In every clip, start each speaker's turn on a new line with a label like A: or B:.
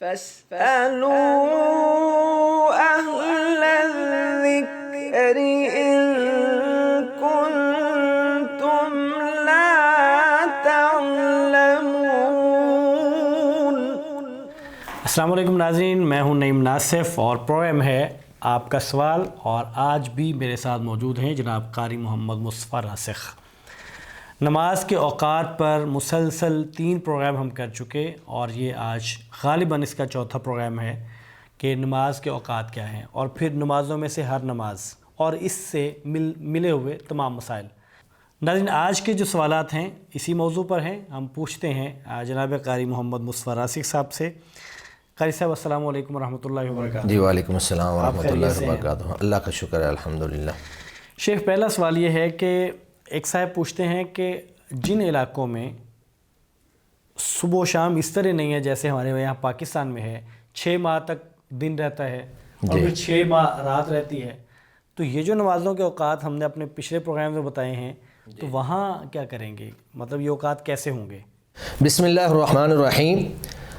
A: فاسألوا أهل الذكر إن كنتم لا تعلمون۔
B: السلام علیکم ناظرین، میں ہوں نعیم ناصف اور پروگرام ہے آپ کا سوال، اور آج بھی میرے ساتھ موجود ہیں جناب قاری محمد مصطفیٰ راسخ۔ نماز کے اوقات پر مسلسل 3 پروگرام ہم کر چکے، اور یہ آج غالباً اس کا چوتھا پروگرام ہے کہ نماز کے اوقات کیا ہیں، اور پھر نمازوں میں سے ہر نماز اور اس سے ملے ہوئے تمام مسائل۔ ناظرین، آج کے جو سوالات ہیں اسی موضوع پر ہیں۔ ہم پوچھتے ہیں جناب قاری محمد مصطفیٰ راسخ صاحب سے۔ قاری صاحب السلام علیکم ورحمۃ اللہ وبرکاتہ۔
C: جی وعلیکم السلام ورحمۃ اللہ وبرکاتہ۔ اللہ کا شکر ہے، الحمدللہ۔
B: شیخ، پہلا سوال یہ ہے کہ ایک صاحب پوچھتے ہیں کہ جن علاقوں میں صبح و شام اس طرح نہیں ہے جیسے ہمارے یہاں پاکستان میں ہے، 6 ماہ تک دن رہتا ہے اور پھر 6 ماہ رات رہتی ہے، تو یہ جو نمازوں کے اوقات ہم نے اپنے پچھلے پروگرام میں بتائے ہیں، تو وہاں کیا کریں گے؟ مطلب یہ اوقات کیسے ہوں گے؟
C: بسم اللہ الرحمن الرحیم۔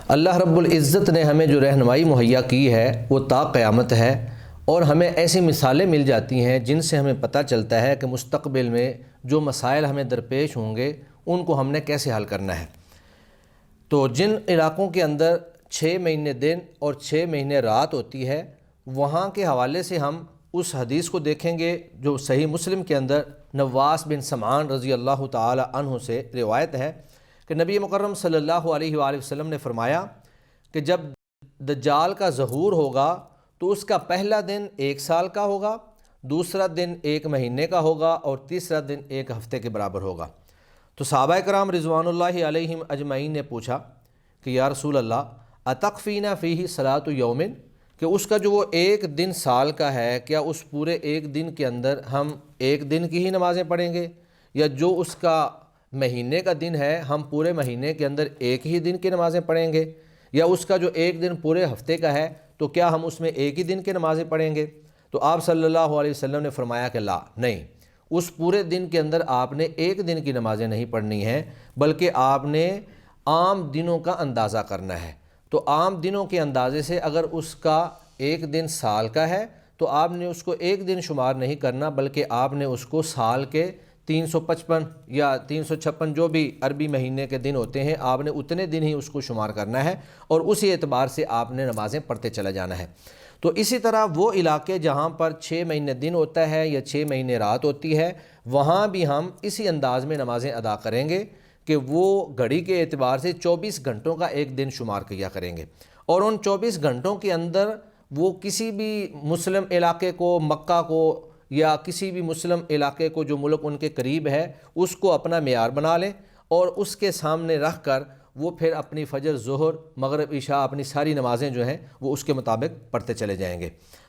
C: اللہ رب العزت نے ہمیں جو رہنمائی مہیا کی ہے وہ تا قیامت ہے، اور ہمیں ایسی مثالیں مل جاتی ہیں جن سے ہمیں پتہ چلتا ہے کہ مستقبل میں جو مسائل ہمیں درپیش ہوں گے ان کو ہم نے کیسے حل کرنا ہے۔ تو جن علاقوں کے اندر 6 مہینے دن اور 6 مہینے رات ہوتی ہے، وہاں کے حوالے سے ہم اس حدیث کو دیکھیں گے جو صحیح مسلم کے اندر نواس بن سمعان رضی اللہ تعالی عنہ سے روایت ہے کہ نبی مکرم صلی اللہ علیہ وآلہ وسلم نے فرمایا کہ جب دجال کا ظہور ہوگا تو اس کا پہلا دن 1 سال کا ہوگا، دوسرا دن 1 مہینے کا ہوگا، اور تیسرا دن 1 ہفتے کے برابر ہوگا۔ تو صحابہ کرام رضوان اللہ علیہم اجمعین نے پوچھا کہ یا رسول اللہ اتقفینا فیہ صلاۃ یومن، کہ اس کا جو وہ 1 دن سال کا ہے، کیا اس پورے 1 دن کے اندر ہم 1 دن کی ہی نمازیں پڑھیں گے، یا جو اس کا مہینے کا دن ہے ہم پورے مہینے کے اندر 1 ہی دن کی نمازیں پڑھیں گے، یا اس کا جو 1 دن پورے ہفتے کا ہے تو کیا ہم اس میں 1 ہی دن کی نمازیں پڑھیں گے؟ تو آپ صلی اللہ علیہ وسلم نے فرمایا کہ لا، نہیں، اس پورے دن کے اندر آپ نے 1 دن کی نمازیں نہیں پڑھنی ہیں، بلکہ آپ نے عام دنوں کا اندازہ کرنا ہے۔ تو عام دنوں کے اندازے سے اگر اس کا 1 دن سال کا ہے تو آپ نے اس کو 1 دن شمار نہیں کرنا، بلکہ آپ نے اس کو سال کے 355 یا 356 جو بھی عربی مہینے کے دن ہوتے ہیں، آپ نے اتنے دن ہی اس کو شمار کرنا ہے، اور اسی اعتبار سے آپ نے نمازیں پڑھتے چلا جانا ہے۔ تو اسی طرح وہ علاقے جہاں پر 6 مہینے دن ہوتا ہے یا 6 مہینے رات ہوتی ہے، وہاں بھی ہم اسی انداز میں نمازیں ادا کریں گے کہ وہ گھڑی کے اعتبار سے 24 گھنٹوں کا 1 دن شمار کیا کریں گے، اور ان 24 گھنٹوں کے اندر وہ کسی بھی مسلم علاقے کو، مکہ کو، یا کسی بھی مسلم علاقے کو جو ملک ان کے قریب ہے اس کو اپنا معیار بنا لیں، اور اس کے سامنے رکھ کر وہ پھر اپنی فجر، ظہر، مغرب، عشاء، اپنی ساری نمازیں جو ہیں وہ اس کے مطابق پڑھتے چلے جائیں گے۔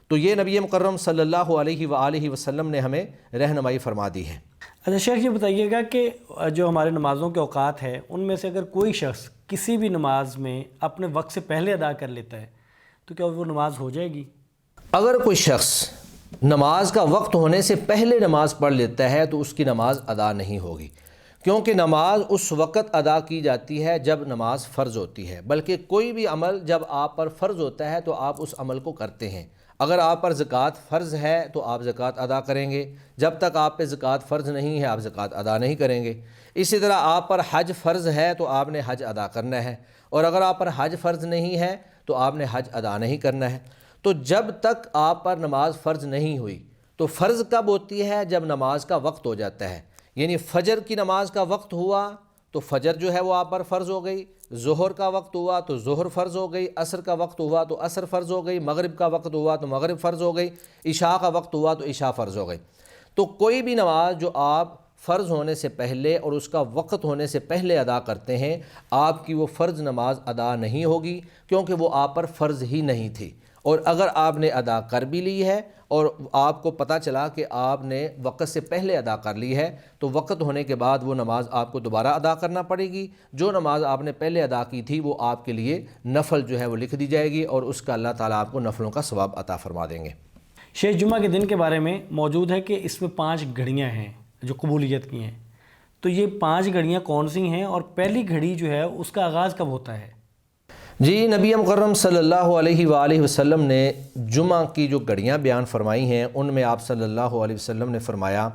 C: تو یہ نبی مکرم صلی اللہ علیہ وآلہ وسلم نے ہمیں رہنمائی فرما دی ہے۔
B: اچھا شیخ، یہ بتائیے گا کہ جو ہمارے نمازوں کے اوقات ہیں ان میں سے اگر کوئی شخص کسی بھی نماز میں اپنے وقت سے پہلے ادا کر لیتا ہے تو کیا وہ نماز ہو جائے گی؟
C: اگر کوئی شخص نماز کا وقت ہونے سے پہلے نماز پڑھ لیتا ہے تو اس کی نماز ادا نہیں ہوگی، کیونکہ نماز اس وقت ادا کی جاتی ہے جب نماز فرض ہوتی ہے، بلکہ کوئی بھی عمل جب آپ پر فرض ہوتا ہے تو آپ اس عمل کو کرتے ہیں۔ اگر آپ پر زکوٰۃ فرض ہے تو آپ زکوٰۃ ادا کریں گے، جب تک آپ پہ زکوٰۃ فرض نہیں ہے آپ زکوٰۃ ادا نہیں کریں گے۔ اسی طرح آپ پر حج فرض ہے تو آپ نے حج ادا کرنا ہے، اور اگر آپ پر حج فرض نہیں ہے تو آپ نے حج ادا نہیں کرنا ہے۔ تو جب تک آپ پر نماز فرض نہیں ہوئی، تو فرض کب ہوتی ہے؟ جب نماز کا وقت ہو جاتا ہے، یعنی فجر کی نماز کا وقت ہوا تو فجر جو ہے وہ آپ پر فرض ہو گئی، ظہر کا وقت ہوا تو ظہر فرض ہو گئی، عصر کا وقت ہوا تو عصر فرض ہو گئی، مغرب کا وقت ہوا تو مغرب فرض ہو گئی، عشاء کا وقت ہوا تو عشاء فرض ہو گئی۔ تو کوئی بھی نماز جو آپ فرض ہونے سے پہلے اور اس کا وقت ہونے سے پہلے ادا کرتے ہیں، آپ کی وہ فرض نماز ادا نہیں ہوگی، کیونکہ وہ آپ پر فرض ہی نہیں تھی۔ اور اگر آپ نے ادا کر بھی لی ہے اور آپ کو پتہ چلا کہ آپ نے وقت سے پہلے ادا کر لی ہے، تو وقت ہونے کے بعد وہ نماز آپ کو دوبارہ ادا کرنا پڑے گی۔ جو نماز آپ نے پہلے ادا کی تھی وہ آپ کے لیے نفل جو ہے وہ لکھ دی جائے گی، اور اس کا اللہ تعالیٰ آپ کو نفلوں کا ثواب عطا فرما دیں گے۔
B: شیخ، جمعہ کے دن کے بارے میں موجود ہے کہ اس میں 5 گھڑیاں ہیں جو قبولیت کی ہیں، تو یہ 5 گھڑیاں کون سی ہیں، اور پہلی گھڑی جو ہے اس کا آغاز کب ہوتا ہے؟
C: جی نبی مکرم صلی اللہ علیہ وآلہ وسلم نے جمعہ کی جو گھڑیاں بیان فرمائی ہیں ان میں آپ صلی اللہ علیہ وسلم نے فرمایا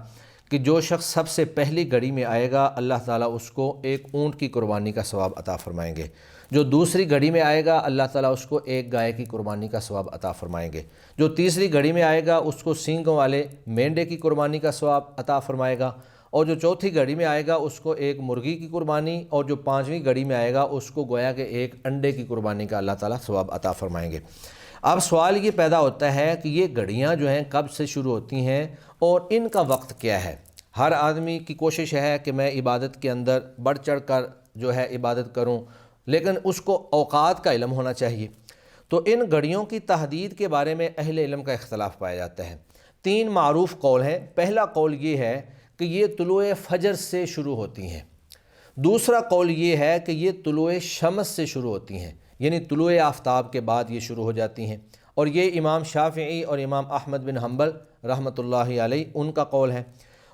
C: کہ جو شخص سب سے پہلی گھڑی میں آئے گا اللہ تعالیٰ اس کو ایک اونٹ کی قربانی کا ثواب عطا فرمائیں گے، جو دوسری گھڑی میں آئے گا اللہ تعالیٰ اس کو ایک گائے کی قربانی کا ثواب عطا فرمائیں گے، جو تیسری گھڑی میں آئے گا اس کو سینگوں والے مینڈے کی قربانی کا ثواب عطا فرمائے گا، اور جو چوتھی گھڑی میں آئے گا اس کو ایک مرغی کی قربانی، اور جو پانچویں گھڑی میں آئے گا اس کو گویا کہ ایک انڈے کی قربانی کا اللہ تعالیٰ ثواب عطا فرمائیں گے۔ اب سوال یہ پیدا ہوتا ہے کہ یہ گھڑیاں جو ہیں کب سے شروع ہوتی ہیں اور ان کا وقت کیا ہے؟ ہر آدمی کی کوشش ہے کہ میں عبادت کے اندر بڑھ چڑھ کر جو ہے عبادت کروں، لیکن اس کو اوقات کا علم ہونا چاہیے۔ تو ان گھڑیوں کی تحدید کے بارے میں اہل علم کا اختلاف پایا جاتا ہے۔ 3 معروف قول ہیں۔ پہلا قول یہ ہے کہ یہ طلوع فجر سے شروع ہوتی ہیں، دوسرا قول یہ ہے کہ یہ طلوع شمس سے شروع ہوتی ہیں، یعنی طلوع آفتاب کے بعد یہ شروع ہو جاتی ہیں، اور یہ امام شافعی اور امام احمد بن حنبل رحمۃ اللہ علیہ ان کا قول ہے۔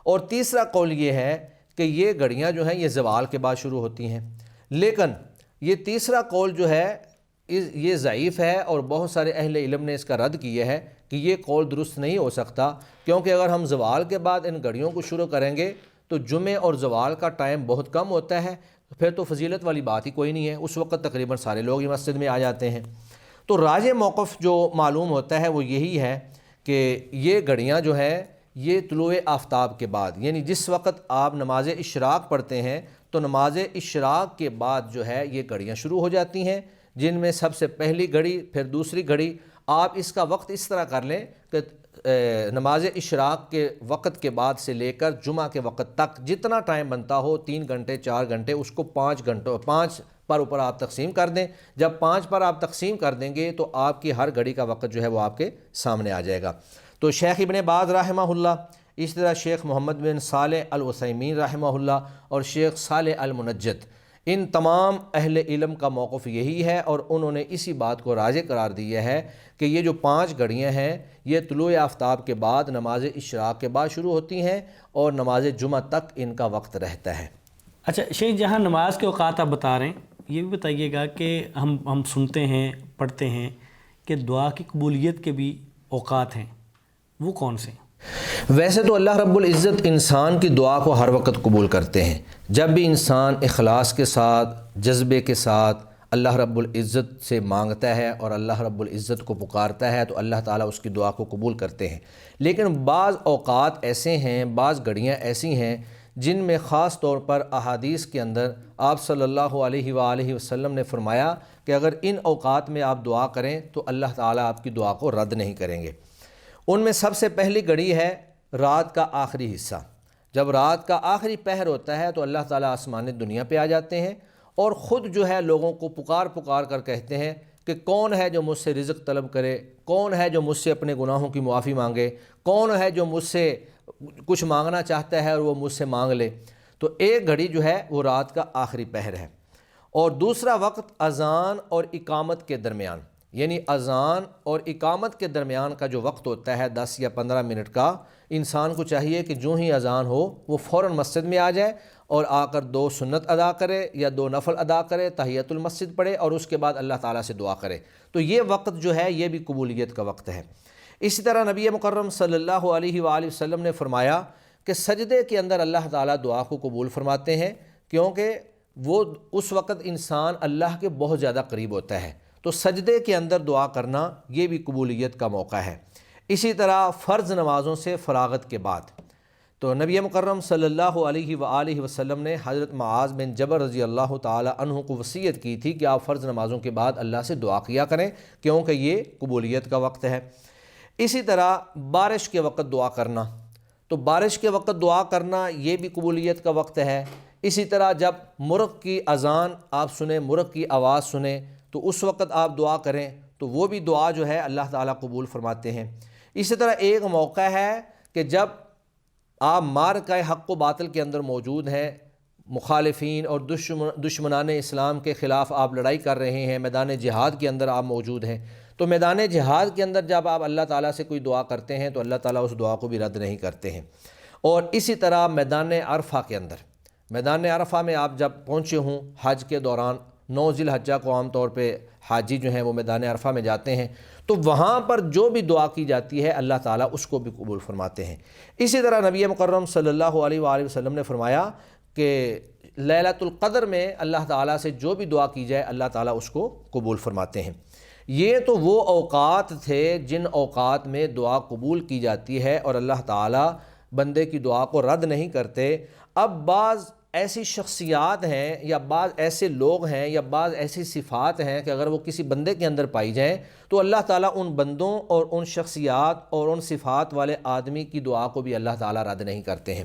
C: اور تیسرا قول یہ ہے کہ یہ گھڑیاں جو ہیں یہ زوال کے بعد شروع ہوتی ہیں، لیکن یہ تیسرا قول جو ہے یہ ضعیف ہے، اور بہت سارے اہل علم نے اس کا رد کیا ہے کہ یہ قول درست نہیں ہو سکتا، کیونکہ اگر ہم زوال کے بعد ان گھڑیوں کو شروع کریں گے تو جمعے اور زوال کا ٹائم بہت کم ہوتا ہے، پھر تو فضیلت والی بات ہی کوئی نہیں ہے، اس وقت تقریباً سارے لوگ ہی مسجد میں آ جاتے ہیں۔ تو راجح موقف جو معلوم ہوتا ہے وہ یہی ہے کہ یہ گھڑیاں جو ہیں یہ طلوع آفتاب کے بعد، یعنی جس وقت آپ نماز اشراق پڑھتے ہیں تو نماز اشراق کے بعد جو ہے یہ گھڑیاں شروع ہو جاتی ہیں، جن میں سب سے پہلی گھڑی، پھر دوسری گھڑی۔ آپ اس کا وقت اس طرح کر لیں کہ نماز اشراق کے وقت کے بعد سے لے کر جمعہ کے وقت تک جتنا ٹائم بنتا ہو 3 گھنٹے 4 گھنٹے، اس کو 5 پر اوپر آپ تقسیم کر دیں۔ جب 5 پر آپ تقسیم کر دیں گے تو آپ کی ہر گھڑی کا وقت جو ہے وہ آپ کے سامنے آ جائے گا۔ تو شیخ ابن باز رحمہ اللہ، اس طرح شیخ محمد بن صالح العثیمین رحمہ اللہ اور شیخ صالح المنجد، ان تمام اہل علم کا موقف یہی ہے، اور انہوں نے اسی بات کو راجح قرار دیا ہے کہ یہ جو 5 گھڑیاں ہیں یہ طلوع آفتاب کے بعد نماز اشراق کے بعد شروع ہوتی ہیں اور نماز جمعہ تک ان کا وقت رہتا ہے۔
B: اچھا شیخ، جہاں نماز کے اوقات آپ بتا رہے ہیں یہ بھی بتائیے گا کہ ہم سنتے ہیں پڑھتے ہیں کہ دعا کی قبولیت کے بھی اوقات ہیں، وہ کون سے ہیں؟
C: ویسے تو اللہ رب العزت انسان کی دعا کو ہر وقت قبول کرتے ہیں، جب بھی انسان اخلاص کے ساتھ جذبے کے ساتھ اللہ رب العزت سے مانگتا ہے اور اللہ رب العزت کو پکارتا ہے تو اللہ تعالیٰ اس کی دعا کو قبول کرتے ہیں۔ لیکن بعض اوقات ایسے ہیں، بعض گھڑیاں ایسی ہیں جن میں خاص طور پر احادیث کے اندر آپ صلی اللہ علیہ وآلہ وسلم نے فرمایا کہ اگر ان اوقات میں آپ دعا کریں تو اللہ تعالیٰ آپ کی دعا کو رد نہیں کریں گے۔ ان میں سب سے پہلی گھڑی ہے رات کا آخری حصہ۔ جب رات کا آخری پہر ہوتا ہے تو اللہ تعالیٰ آسمان دنیا پہ آ جاتے ہیں اور خود جو ہے لوگوں کو پکار کر کہتے ہیں کہ کون ہے جو مجھ سے رزق طلب کرے، کون ہے جو مجھ سے اپنے گناہوں کی معافی مانگے، کون ہے جو مجھ سے کچھ مانگنا چاہتا ہے اور وہ مجھ سے مانگ لے۔ تو ایک گھڑی جو ہے وہ رات کا آخری پہر ہے، اور دوسرا وقت اذان اور اقامت کے درمیان، یعنی اذان اور اقامت کے درمیان کا جو وقت ہوتا ہے 10 یا 15 منٹ کا، انسان کو چاہیے کہ جو ہی اذان ہو وہ فوراً مسجد میں آ جائے اور آ کر 2 سنت ادا کرے یا 2 نفل ادا کرے، تحیۃ المسجد پڑھے اور اس کے بعد اللہ تعالیٰ سے دعا کرے۔ تو یہ وقت جو ہے یہ بھی قبولیت کا وقت ہے۔ اسی طرح نبی مکرم صلی اللہ علیہ وآلہ وسلم نے فرمایا کہ سجدے کے اندر اللہ تعالیٰ دعا کو قبول فرماتے ہیں، کیونکہ وہ اس وقت انسان اللہ کے بہت زیادہ قریب ہوتا ہے، تو سجدے کے اندر دعا کرنا یہ بھی قبولیت کا موقع ہے۔ اسی طرح فرض نمازوں سے فراغت کے بعد، تو نبی مکرم صلی اللہ علیہ وآلہ وسلم نے حضرت معاذ بن جبل رضی اللہ تعالی عنہ کو وصیت کی تھی کہ آپ فرض نمازوں کے بعد اللہ سے دعا کیا کریں، کیونکہ یہ قبولیت کا وقت ہے۔ اسی طرح بارش کے وقت دعا کرنا، تو بارش کے وقت دعا کرنا یہ بھی قبولیت کا وقت ہے۔ اسی طرح جب مرغ کی اذان آپ سنیں، مرغ کی آواز سنیں تو اس وقت آپ دعا کریں تو وہ بھی دعا جو ہے اللہ تعالیٰ قبول فرماتے ہیں۔ اسی طرح ایک موقع ہے کہ جب آپ معرکہ حق و باطل کے اندر موجود ہیں، مخالفین اور دشمنان اسلام کے خلاف آپ لڑائی کر رہے ہیں، میدان جہاد کے اندر آپ موجود ہیں، تو میدان جہاد کے اندر جب آپ اللہ تعالیٰ سے کوئی دعا کرتے ہیں تو اللہ تعالیٰ اس دعا کو بھی رد نہیں کرتے ہیں۔ اور اسی طرح میدان عرفہ کے اندر، میدان عرفہ میں آپ جب پہنچے ہوں حج کے دوران 9 ذی الحجہ کو عام طور پہ حاجی جو ہیں وہ میدان عرفہ میں جاتے ہیں، تو وہاں پر جو بھی دعا کی جاتی ہے اللہ تعالیٰ اس کو بھی قبول فرماتے ہیں۔ اسی طرح نبی مکرم صلی اللہ علیہ وآلہ وسلم نے فرمایا کہ لیلۃ القدر میں اللہ تعالیٰ سے جو بھی دعا کی جائے اللہ تعالیٰ اس کو قبول فرماتے ہیں۔ یہ تو وہ اوقات تھے جن اوقات میں دعا قبول کی جاتی ہے اور اللہ تعالیٰ بندے کی دعا کو رد نہیں کرتے۔ اب بعض ایسی شخصیات ہیں یا بعض ایسے لوگ ہیں یا بعض ایسی صفات ہیں کہ اگر وہ کسی بندے کے اندر پائی جائیں تو اللہ تعالیٰ ان بندوں اور ان شخصیات اور ان صفات والے آدمی کی دعا کو بھی اللہ تعالیٰ رد نہیں کرتے ہیں۔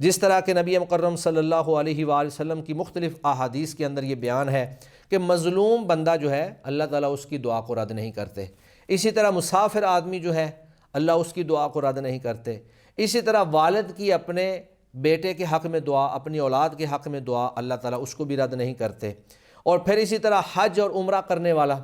C: جس طرح کہ نبی مکرم صلی اللہ علیہ وآلہ وسلم کی مختلف احادیث کے اندر یہ بیان ہے کہ مظلوم بندہ جو ہے اللہ تعالیٰ اس کی دعا کو رد نہیں کرتے۔ اسی طرح مسافر آدمی جو ہے اللہ اس کی دعا کو رد نہیں کرتے۔ اسی طرح والد کی اپنے بیٹے کے حق میں دعا، اپنی اولاد کے حق میں دعا، اللہ تعالیٰ اس کو بھی رد نہیں کرتے۔ اور پھر اسی طرح حج اور عمرہ کرنے والا،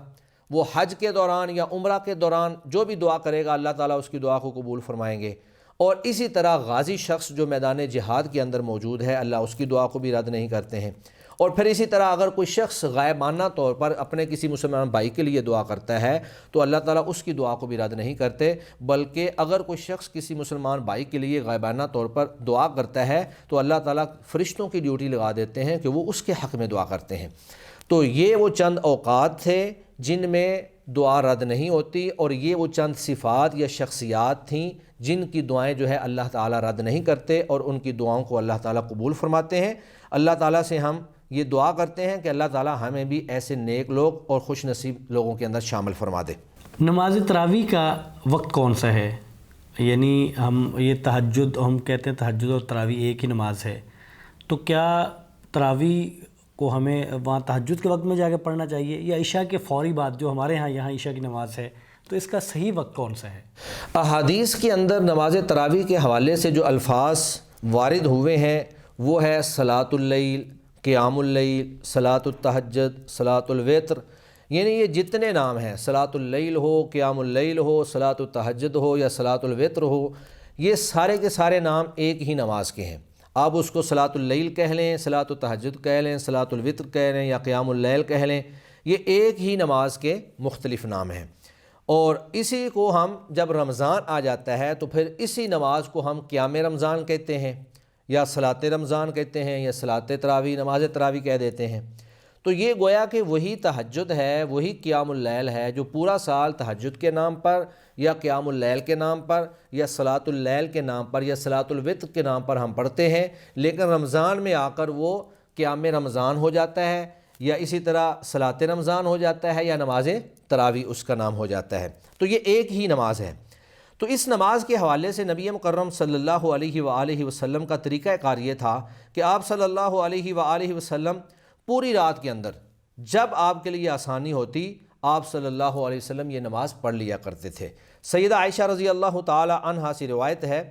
C: وہ حج کے دوران یا عمرہ کے دوران جو بھی دعا کرے گا اللہ تعالیٰ اس کی دعا کو قبول فرمائیں گے۔ اور اسی طرح غازی شخص جو میدان جہاد کے اندر موجود ہے اللہ اس کی دعا کو بھی رد نہیں کرتے ہیں۔ اور پھر اسی طرح اگر کوئی شخص غائبانہ طور پر اپنے کسی مسلمان بھائی کے لیے دعا کرتا ہے تو اللہ تعالیٰ اس کی دعا کو بھی رد نہیں کرتے، بلکہ اگر کوئی شخص کسی مسلمان بھائی کے لیے غائبانہ طور پر دعا کرتا ہے تو اللہ تعالیٰ فرشتوں کی ڈیوٹی لگا دیتے ہیں کہ وہ اس کے حق میں دعا کرتے ہیں۔ تو یہ وہ چند اوقات تھے جن میں دعا رد نہیں ہوتی، اور یہ وہ چند صفات یا شخصیات تھیں جن کی دعائیں جو ہے اللہ تعالیٰ رد نہیں کرتے اور ان کی دعاؤں کو اللہ تعالیٰ قبول فرماتے ہیں۔ اللہ تعالیٰ سے ہم یہ دعا کرتے ہیں کہ اللہ تعالیٰ ہمیں بھی ایسے نیک لوگ اور خوش نصیب لوگوں کے اندر شامل فرما دے۔
B: نماز تراویح کا وقت کون سا ہے؟ یعنی ہم یہ تہجد، ہم کہتے ہیں تہجد اور تراویح ایک ہی نماز ہے، تو کیا تراویح کو ہمیں وہاں تہجد کے وقت میں جا کے پڑھنا چاہیے یا عشاء کے فوری بعد، جو ہمارے یہاں عشاء کی نماز ہے، تو اس کا صحیح وقت کون سا ہے؟
C: احادیث کے اندر نماز تراویح کے حوالے سے جو الفاظ وارد ہوئے ہیں وہ ہے صلاۃ اللیل، قیام اللیل، صلاۃ التہجد، صلاۃ الوتر، یعنی یہ جتنے نام ہیں، صلاۃ اللیل ہو، قیام اللیل ہو، صلاۃ التہجد ہو یا صلاۃ الوتر ہو، یہ سارے کے سارے نام ایک ہی نماز کے ہیں۔ آپ اس کو صلاۃ اللیل کہہ لیں، صلاۃ التہجد کہہ لیں، صلاۃ الوتر کہہ لیں یا قیام اللیل کہہ لیں، یہ ایک ہی نماز کے مختلف نام ہیں۔ اور اسی کو ہم جب رمضان آ جاتا ہے تو پھر اسی نماز کو ہم قیام رمضان کہتے ہیں یا صلاۃ رمضان کہتے ہیں یا صلاۃ تراویح، نماز تراویح کہہ دیتے ہیں۔ تو یہ گویا کہ وہی تہجد ہے، وہی قیام اللیل ہے جو پورا سال تہجد کے نام پر یا قیام اللیل کے نام پر یا صلاۃ اللیل کے نام پر یا صلاۃ الوتر کے نام پر ہم پڑھتے ہیں، لیکن رمضان میں آ کر وہ قیام رمضان ہو جاتا ہے یا اسی طرح صلاۃ رمضان ہو جاتا ہے یا نماز تراویح اس کا نام ہو جاتا ہے۔ تو یہ ایک ہی نماز ہے۔ تو اس نماز کے حوالے سے نبی مکرم صلی اللہ علیہ وآلہ وسلم کا طریقہ کار یہ تھا کہ آپ صلی اللہ علیہ وآلہ وسلم پوری رات کے اندر جب آپ کے لیے آسانی ہوتی آپ صلی اللہ علیہ وسلم یہ نماز پڑھ لیا کرتے تھے۔ سیدہ عائشہ رضی اللہ تعالی عنہا سے روایت ہے،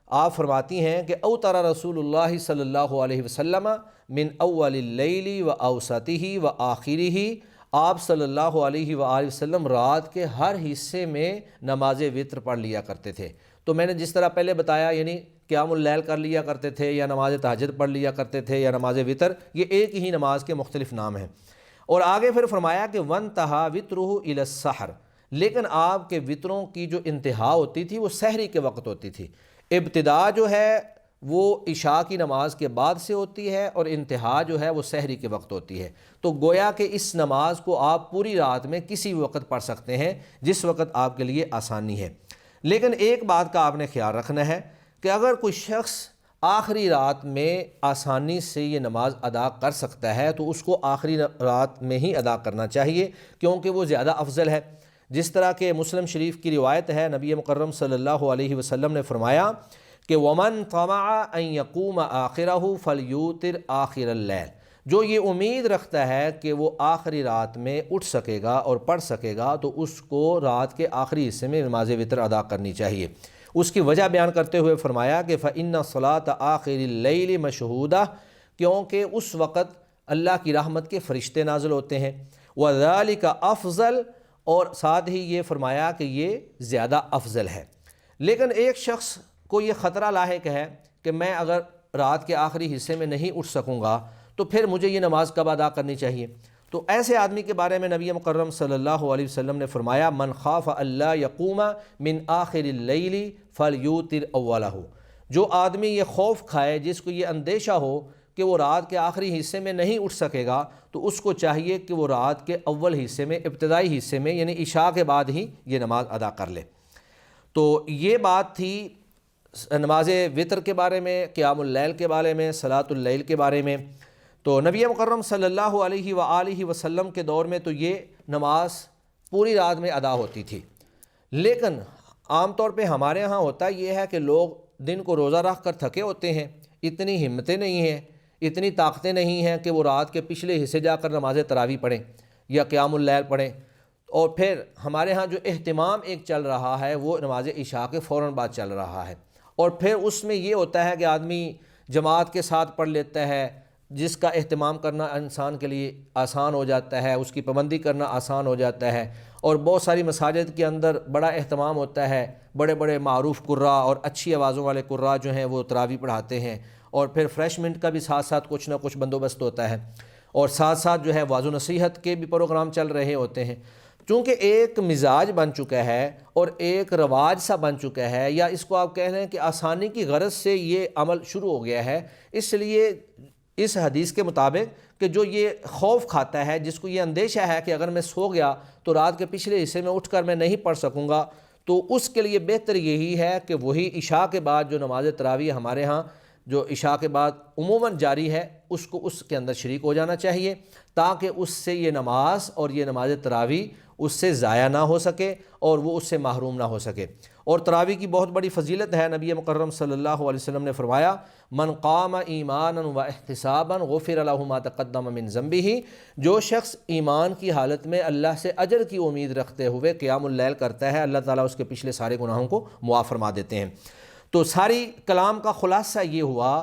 C: آپ فرماتی ہیں کہ اوتر رسول اللہ صلی اللہ علیہ وسلم من اول اللیل و اوسطہ و آخرہ، آپ صلی اللہ علیہ وآلہ وسلم رات کے ہر حصے میں نماز وتر پڑھ لیا کرتے تھے۔ تو میں نے جس طرح پہلے بتایا، یعنی قیام اللیل کر لیا کرتے تھے یا نماز تہجد پڑھ لیا کرتے تھے یا نماز وتر، یہ ایک ہی نماز کے مختلف نام ہیں۔ اور آگے پھر فرمایا کہ وانتہا وترہ الی السحر، لیکن آپ کے وطروں کی جو انتہا ہوتی تھی وہ سحری کے وقت ہوتی تھی۔ ابتدا جو ہے وہ عشاء کی نماز کے بعد سے ہوتی ہے اور انتہا جو ہے وہ سحری کے وقت ہوتی ہے۔ تو گویا کہ اس نماز کو آپ پوری رات میں کسی وقت پڑھ سکتے ہیں جس وقت آپ کے لیے آسانی ہے۔ لیکن ایک بات کا آپ نے خیال رکھنا ہے کہ اگر کوئی شخص آخری رات میں آسانی سے یہ نماز ادا کر سکتا ہے تو اس کو آخری رات میں ہی ادا کرنا چاہیے، کیونکہ وہ زیادہ افضل ہے۔ جس طرح کہ مسلم شریف کی روایت ہے، نبی مکرم صلی اللہ علیہ وسلم نے فرمایا کہ وَمَن طَمَعَ أَن يَقُومَ آخِرَهُ فَلْيُوتِرْ آخِرَ اللَّيْلِ، جو یہ امید رکھتا ہے کہ وہ آخری رات میں اٹھ سکے گا اور پڑھ سکے گا تو اس کو رات کے آخری حصے میں نماز وتر ادا کرنی چاہیے۔ اس کی وجہ بیان کرتے ہوئے فرمایا کہ فَإِنَّ صَلَاةَ آخِرِ اللَّيْلِ مَشْهُودَةٌ، کیونکہ اس وقت اللہ کی رحمت کے فرشتے نازل ہوتے ہیں، وَذَلِكَ أَفْضَلُ، اور ساتھ ہی یہ فرمایا کہ یہ زیادہ افضل ہے۔ لیکن ایک شخص کو یہ خطرہ لاحق ہے کہ میں اگر رات کے آخری حصے میں نہیں اٹھ سکوں گا تو پھر مجھے یہ نماز کب ادا کرنی چاہیے؟ تو ایسے آدمی کے بارے میں نبی مکرم صلی اللہ علیہ وسلم نے فرمایا من خاف اللہ یقوم من آخر اللیل فلیوتر اولہ، جو آدمی یہ خوف کھائے، جس کو یہ اندیشہ ہو کہ وہ رات کے آخری حصے میں نہیں اٹھ سکے گا، تو اس کو چاہیے کہ وہ رات کے اول حصے میں، ابتدائی حصے میں، یعنی عشاء کے بعد ہی یہ نماز ادا کر لے۔ تو یہ بات تھی نماز وتر کے بارے میں، قیام اللیل کے بارے میں، صلاۃ اللیل کے بارے میں۔ تو نبی مکرم صلی اللہ علیہ وآلہ وسلم کے دور میں تو یہ نماز پوری رات میں ادا ہوتی تھی، لیکن عام طور پہ ہمارے ہاں ہوتا یہ ہے کہ لوگ دن کو روزہ رکھ کر تھکے ہوتے ہیں، اتنی ہمتیں نہیں ہیں، اتنی طاقتیں نہیں ہیں کہ وہ رات کے پچھلے حصے جا کر نماز تراویح پڑھیں یا قیام اللیل پڑھیں، اور پھر ہمارے ہاں جو اہتمام ایک چل رہا ہے وہ نماز عشاء کے فوراً بعد چل رہا ہے، اور پھر اس میں یہ ہوتا ہے کہ آدمی جماعت کے ساتھ پڑھ لیتا ہے، جس کا اہتمام کرنا انسان کے لیے آسان ہو جاتا ہے، اس کی پابندی کرنا آسان ہو جاتا ہے، اور بہت ساری مساجد کے اندر بڑا اہتمام ہوتا ہے، بڑے بڑے معروف قراء اور اچھی آوازوں والے قراء جو ہیں وہ تراویح پڑھاتے ہیں، اور پھر فریشمنٹ کا بھی ساتھ ساتھ کچھ نہ کچھ بندوبست ہوتا ہے، اور ساتھ ساتھ جو ہے واعظ و نصیحت کے بھی پروگرام چل رہے ہوتے ہیں۔ چونکہ ایک مزاج بن چکا ہے اور ایک رواج سا بن چکا ہے، یا اس کو آپ کہہ لیں کہ آسانی کی غرض سے یہ عمل شروع ہو گیا ہے، اس لیے اس حدیث کے مطابق کہ جو یہ خوف کھاتا ہے، جس کو یہ اندیشہ ہے کہ اگر میں سو گیا تو رات کے پچھلے حصے میں اٹھ کر میں نہیں پڑھ سکوں گا، تو اس کے لیے بہتر یہی ہے کہ وہی عشاء کے بعد جو نماز تراویح ہمارے ہاں جو عشاء کے بعد عموماً جاری ہے، اس کو اس کے اندر شریک ہو جانا چاہیے، تاکہ اس سے یہ نماز اور یہ نماز تراویح اس سے ضائع نہ ہو سکے اور وہ اس سے محروم نہ ہو سکے۔ اور تراویح کی بہت بڑی فضیلت ہے، نبی مکرم صلی اللہ علیہ وسلم نے فرمایا من قام ایمانا و احتسابا غفر له ما تقدم من ذنبه، جو شخص ایمان کی حالت میں اللہ سے اجر کی امید رکھتے ہوئے قیام اللیل کرتا ہے، اللہ تعالیٰ اس کے پچھلے سارے گناہوں کو معاف فرما دیتے ہیں۔ تو ساری کلام کا خلاصہ یہ ہوا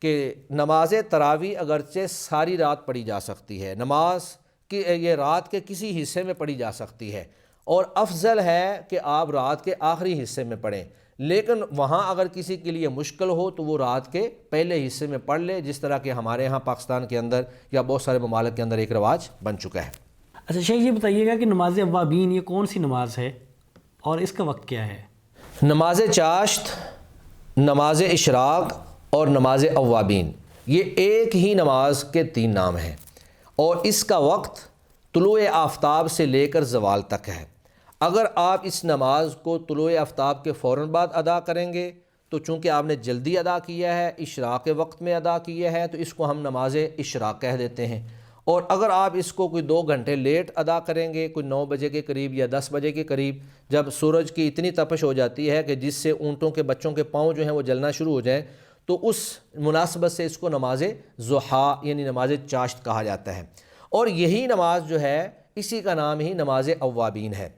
C: کہ نماز تراویح اگرچہ ساری رات پڑھی جا سکتی ہے، نماز کہ یہ رات کے کسی حصے میں پڑھی جا سکتی ہے، اور افضل ہے کہ آپ رات کے آخری حصے میں پڑھیں، لیکن وہاں اگر کسی کے لیے مشکل ہو تو وہ رات کے پہلے حصے میں پڑھ لے، جس طرح کہ ہمارے ہاں پاکستان کے اندر یا بہت سارے ممالک کے اندر ایک رواج بن چکا ہے۔
B: اچھا شیخ، یہ بتائیے گا کہ نماز اوابین یہ کون سی نماز ہے اور اس کا وقت کیا ہے؟
C: نماز چاشت، نماز اشراق اور نماز اوابین، یہ ایک ہی نماز کے 3 نام ہیں، اور اس کا وقت طلوع آفتاب سے لے کر زوال تک ہے۔ اگر آپ اس نماز کو طلوع آفتاب کے فوراً بعد ادا کریں گے تو چونکہ آپ نے جلدی ادا کیا ہے، اشراق کے وقت میں ادا کیا ہے، تو اس کو ہم نماز اشراق کہہ دیتے ہیں۔ اور اگر آپ اس کو کوئی 2 گھنٹے لیٹ ادا کریں گے، کوئی 9 بجے کے قریب یا 10 بجے کے قریب، جب سورج کی اتنی تپش ہو جاتی ہے کہ جس سے اونٹوں کے بچوں کے پاؤں جو ہیں وہ جلنا شروع ہو جائیں، تو اس مناسبت سے اس کو نماز ضحیٰ یعنی نماز چاشت کہا جاتا ہے، اور یہی نماز جو ہے اسی کا نام ہی نماز اوابین ہے۔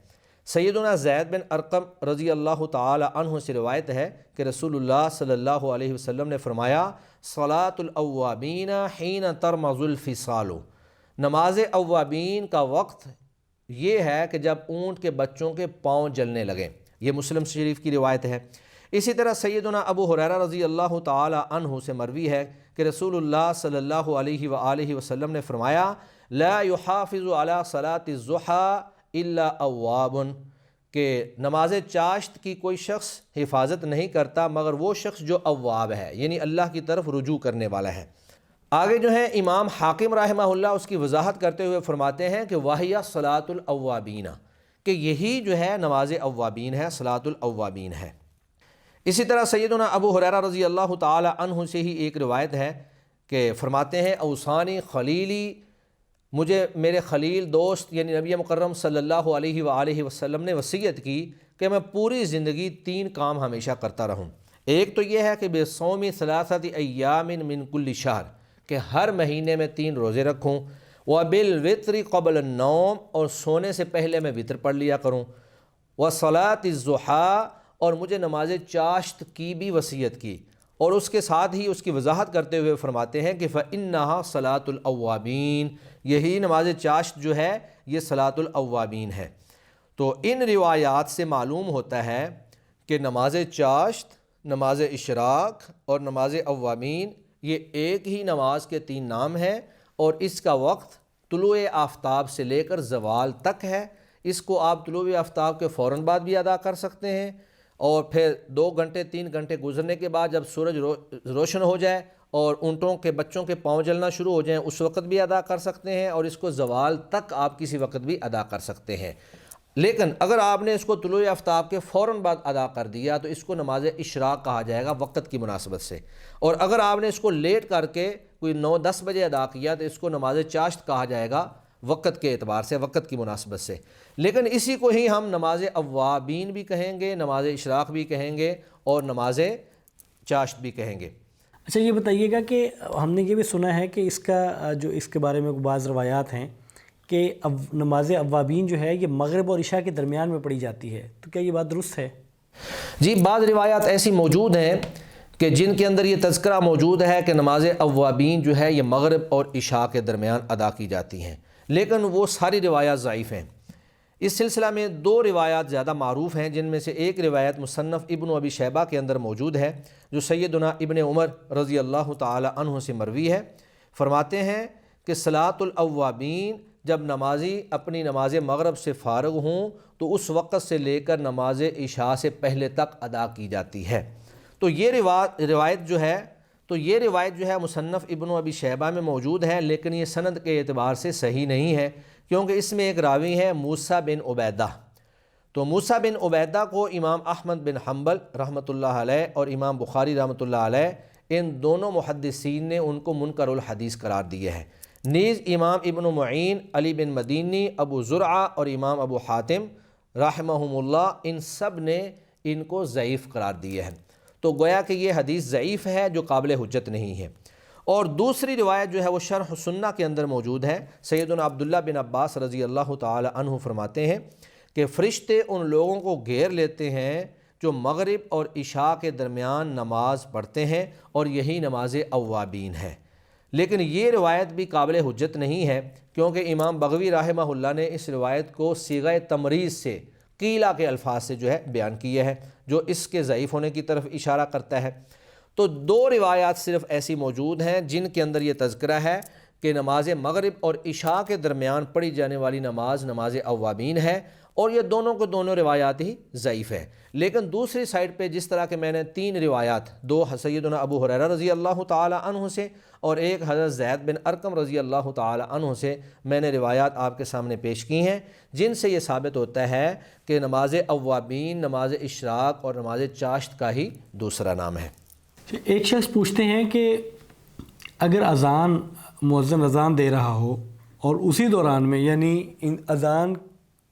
C: سیدنا زید بن ارقم رضی اللہ تعالی عنہ سے روایت ہے کہ رسول اللہ صلی اللہ علیہ وسلم نے فرمایا صلاۃ الاوابین حین ترمض الفصال، نماز اوابین کا وقت یہ ہے کہ جب اونٹ کے بچوں کے پاؤں جلنے لگیں، یہ مسلم شریف کی روایت ہے۔ اسی طرح سیدنا ابو ہریرہ رضی اللہ تعالی عنہ سے مروی ہے کہ رسول اللہ صلی اللہ علیہ وآلہ وسلم نے فرمایا لا يحافظ على صلاة الضحى الا اواب، کہ نماز چاشت کی کوئی شخص حفاظت نہیں کرتا مگر وہ شخص جو اواب ہے، یعنی اللہ کی طرف رجوع کرنے والا ہے۔ آگے جو ہے امام حاکم رحمہ اللہ اس کی وضاحت کرتے ہوئے فرماتے ہیں کہ وَهِيَ صلاۃ الاوابین، کہ یہی جو ہے نماز اوابین ہے، صلاۃ الاوابین ہے۔ اسی طرح سیدنا ابو ہریرہ رضی اللہ تعالی عنہ سے ہی ایک روایت ہے کہ فرماتے ہیں اوصانی خلیلی، مجھے میرے خلیل دوست یعنی نبی مکرم صلی اللہ علیہ وآلہ وسلم نے وصیت کی کہ میں پوری زندگی 3 کام ہمیشہ کرتا رہوں۔ ایک تو یہ ہے کہ بصوم 3 ایام من کل شہر، کہ ہر مہینے میں 3 روزے رکھوں، وبالوتر قبل النوم، اور سونے سے پہلے میں وطر پڑھ لیا کروں، وصلاۃ الضحیٰ، اور مجھے نماز چاشت کی بھی وصیت کی، اور اس کے ساتھ ہی اس کی وضاحت کرتے ہوئے فرماتے ہیں کہ فإنہا صلاۃ الاوابین، یہی نماز چاشت جو ہے یہ صلاۃ الاوابین ہے۔ تو ان روایات سے معلوم ہوتا ہے کہ نماز چاشت، نماز اشراق اور نماز اوابین یہ ایک ہی نماز کے 3 نام ہیں، اور اس کا وقت طلوع آفتاب سے لے کر زوال تک ہے، اس کو آپ طلوع آفتاب کے فوراً بعد بھی ادا کر سکتے ہیں، اور پھر 2 گھنٹے 3 گھنٹے گزرنے کے بعد جب سورج روشن ہو جائے اور اونٹوں کے بچوں کے پاؤں جلنا شروع ہو جائیں اس وقت بھی ادا کر سکتے ہیں، اور اس کو زوال تک آپ کسی وقت بھی ادا کر سکتے ہیں۔ لیکن اگر آپ نے اس کو طلوع آفتاب کے فوراً بعد ادا کر دیا تو اس کو نماز اشراق کہا جائے گا وقت کی مناسبت سے، اور اگر آپ نے اس کو لیٹ کر کے کوئی 9-10 بجے ادا کیا تو اس کو نماز چاشت کہا جائے گا وقت کے اعتبار سے، وقت کی مناسبت سے۔ لیکن اسی کو ہی ہم نماز اوابین بھی کہیں گے، نماز اشراق بھی کہیں گے، اور نماز چاشت بھی کہیں گے۔
B: اچھا یہ بتائیے گا کہ ہم نے یہ بھی سنا ہے کہ اس کا جو اس کے بارے میں بعض روایات ہیں کہ نماز اوابین جو ہے یہ مغرب اور عشاء کے درمیان میں پڑھی جاتی ہے، تو کیا یہ بات درست ہے؟
C: جی، بعض روایات ایسی موجود ہیں کہ جن کے اندر یہ تذکرہ موجود ہے کہ نماز اوابین جو ہے یہ مغرب اور عشاء کے درمیان ادا کی جاتی ہیں، لیکن وہ ساری روایات ضعیف ہیں۔ اس سلسلہ میں 2 روایات زیادہ معروف ہیں، جن میں سے ایک روایت مصنف ابن ابی شیبہ کے اندر موجود ہے جو سیدنا ابن عمر رضی اللہ تعالی عنہ سے مروی ہے۔ فرماتے ہیں کہ صلاۃ الاوابین، جب نمازی اپنی نماز مغرب سے فارغ ہوں تو اس وقت سے لے کر نماز عشاء سے پہلے تک ادا کی جاتی ہے۔ تو یہ روایت جو ہے مصنف ابن ابی شیبہ میں موجود ہے، لیکن یہ سند کے اعتبار سے صحیح نہیں ہے، کیونکہ اس میں ایک راوی ہے موسیٰ بن عبیدہ۔ تو موسیٰ بن عبیدہ کو امام احمد بن حنبل رحمۃ اللہ علیہ اور امام بخاری رحمۃ اللہ علیہ ان دونوں محدثین نے ان کو منکر الحدیث قرار دیا ہے۔ نیز امام ابن معین، علی بن مدینی، ابو زرعہ اور امام ابو حاتم رحمہم اللہ ان سب نے ان کو ضعیف قرار دیا ہے۔ تو گویا کہ یہ حدیث ضعیف ہے جو قابل حجت نہیں ہے۔ اور دوسری روایت جو ہے وہ شرح سنہ کے اندر موجود ہے۔ سیدنا عبداللہ بن عباس رضی اللہ تعالی عنہ فرماتے ہیں کہ فرشتے ان لوگوں کو گھیر لیتے ہیں جو مغرب اور عشاء کے درمیان نماز پڑھتے ہیں، اور یہی نماز اوابین ہے۔ لیکن یہ روایت بھی قابل حجت نہیں ہے، کیونکہ امام بغوی رحمہ اللہ نے اس روایت کو صیغہ تمریض سے، قیلہ کے الفاظ سے جو ہے بیان کیا ہے، جو اس کے ضعیف ہونے کی طرف اشارہ کرتا ہے۔ تو 2 روایات صرف ایسی موجود ہیں جن کے اندر یہ تذکرہ ہے کہ نماز مغرب اور عشاء کے درمیان پڑھی جانے والی نماز نماز اوابین ہے، اور یہ دونوں کو دونوں روایات ہی ضعیف ہے۔ لیکن دوسری سائڈ پہ جس طرح کہ میں نے 3 روایات، 2 سیدنا ابو ہریرہ رضی اللہ تعالی عنہ سے اور ایک حضرت زید بن ارقم رضی اللہ تعالی عنہ سے میں نے روایات آپ کے سامنے پیش کی ہیں، جن سے یہ ثابت ہوتا ہے کہ نماز اوابین نماز اشراق اور نماز چاشت کا ہی دوسرا نام ہے۔
B: ایک شخص پوچھتے ہیں کہ اگر مؤذن اذان دے رہا ہو اور اسی دوران میں یعنی ان اذان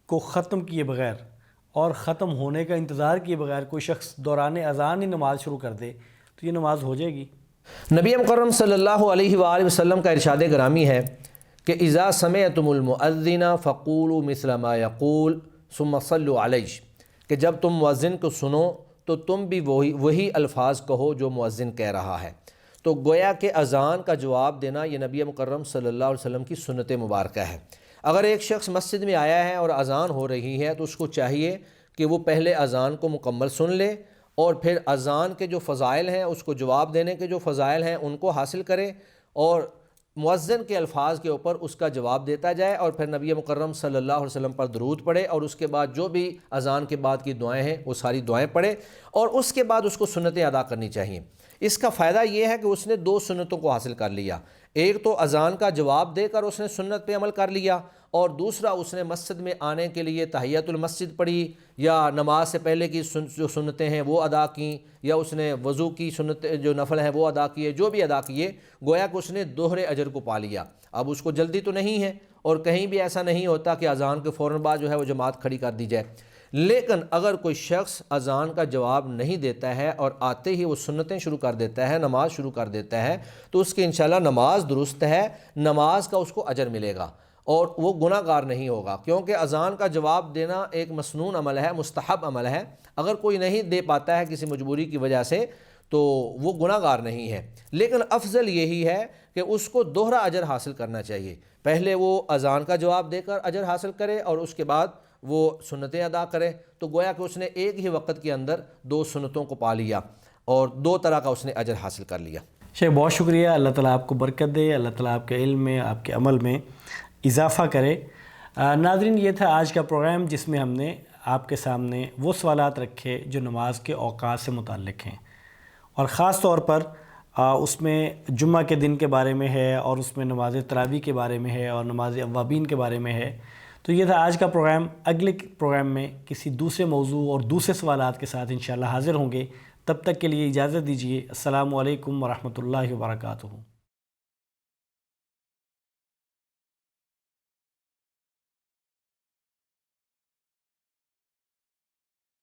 B: کو ختم کیے بغیر اور ختم ہونے کا انتظار کیے بغیر کوئی شخص دوران اذان ہی نماز شروع کر دے تو یہ نماز ہو جائے گی؟
C: نبی مکرم صلی اللہ علیہ وآلہ وسلم کا ارشاد گرامی ہے کہ اذا سمعتم المؤذن فقولوا مثل ما يقول ثم صلوا علیہ، کہ جب تم مؤذن کو سنو تو تم بھی وہی الفاظ کہو جو مؤذن کہہ رہا ہے۔ تو گویا کہ اذان کا جواب دینا یہ نبی مکرم صلی اللہ علیہ وسلم کی سنت مبارکہ ہے۔ اگر ایک شخص مسجد میں آیا ہے اور اذان ہو رہی ہے تو اس کو چاہیے کہ وہ پہلے اذان کو مکمل سن لے، اور پھر اذان کے جو فضائل ہیں، اس کو جواب دینے کے جو فضائل ہیں ان کو حاصل کرے، اور مؤذن کے الفاظ کے اوپر اس کا جواب دیتا جائے، اور پھر نبی مکرم صلی اللہ علیہ وسلم پر درود پڑھے، اور اس کے بعد جو بھی اذان کے بعد کی دعائیں ہیں وہ ساری دعائیں پڑھے، اور اس کے بعد اس کو سنتیں ادا کرنی چاہیے۔ اس کا فائدہ یہ ہے کہ اس نے 2 سنتوں کو حاصل کر لیا، ایک تو اذان کا جواب دے کر اس نے سنت پہ عمل کر لیا، اور دوسرا اس نے مسجد میں آنے کے لیے تحیۃ المسجد پڑھی، یا نماز سے پہلے کی جو سنتیں ہیں وہ ادا کیں، یا اس نے وضو کی سنت جو نفل ہیں وہ ادا کیے، جو بھی ادا کیے، گویا کہ اس نے دوہرے اجر کو پا لیا۔ اب اس کو جلدی تو نہیں ہے، اور کہیں بھی ایسا نہیں ہوتا کہ اذان کے فوراً بعد جو ہے وہ جماعت کھڑی کر دی جائے، لیکن اگر کوئی شخص اذان کا جواب نہیں دیتا ہے اور آتے ہی وہ سنتیں شروع کر دیتا ہے، نماز شروع کر دیتا ہے، تو اس کی انشاءاللہ نماز درست ہے، نماز کا اس کو اجر ملے گا اور وہ گناہ گار نہیں ہوگا، کیونکہ اذان کا جواب دینا ایک مسنون عمل ہے، مستحب عمل ہے۔ اگر کوئی نہیں دے پاتا ہے کسی مجبوری کی وجہ سے تو وہ گناہ گار نہیں ہے، لیکن افضل یہی ہے کہ اس کو دوہرا اجر حاصل کرنا چاہیے۔ پہلے وہ اذان کا جواب دے کر اجر حاصل کرے اور اس کے بعد وہ سنتیں ادا کرے، تو گویا کہ اس نے ایک ہی وقت کے اندر 2 سنتوں کو پا لیا اور 2 طرح کا اس نے اجر حاصل کر لیا۔
B: شیخ بہت شکریہ، اللہ تعالیٰ آپ کو برکت دے، اللہ تعالیٰ آپ کے علم میں، آپ کے عمل میں اضافہ کرے۔ ناظرین، یہ تھا آج کا پروگرام جس میں ہم نے آپ کے سامنے وہ سوالات رکھے جو نماز کے اوقات سے متعلق ہیں، اور خاص طور پر اس میں جمعہ کے دن کے بارے میں ہے، اور اس میں نماز تراویح کے بارے میں ہے، اور نماز اوابین کے بارے میں ہے۔ تو یہ تھا آج کا پروگرام۔ اگلے پروگرام میں کسی دوسرے موضوع اور دوسرے سوالات کے ساتھ انشاءاللہ حاضر ہوں گے۔ تب تک کے لیے اجازت دیجیے۔ السلام علیکم ورحمۃ اللہ وبرکاتہ۔